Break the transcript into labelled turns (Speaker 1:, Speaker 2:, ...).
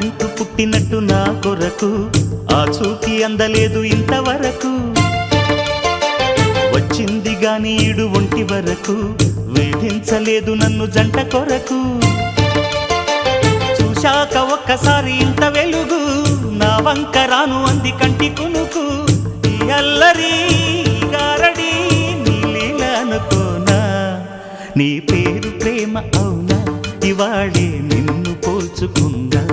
Speaker 1: ప్రాణమంటూ పుట్టినట్టు నా కొరకు ఆ చూకి అందలేదు ఇంతవరకు వచ్చింది గాని ఈడు ఒంటి వరకు వేధించలేదు నన్ను జంట కొరకు చూశాక ఒక్కసారి ఇంత వెలుగు నా వంక రాను అంది కంటి కునుకు ఈ అల్లరి గారడి నీలీల అనుకోనా నీ పేరు ప్రేమ అవునా ఇవాళే నిన్ను పోల్చుకుందా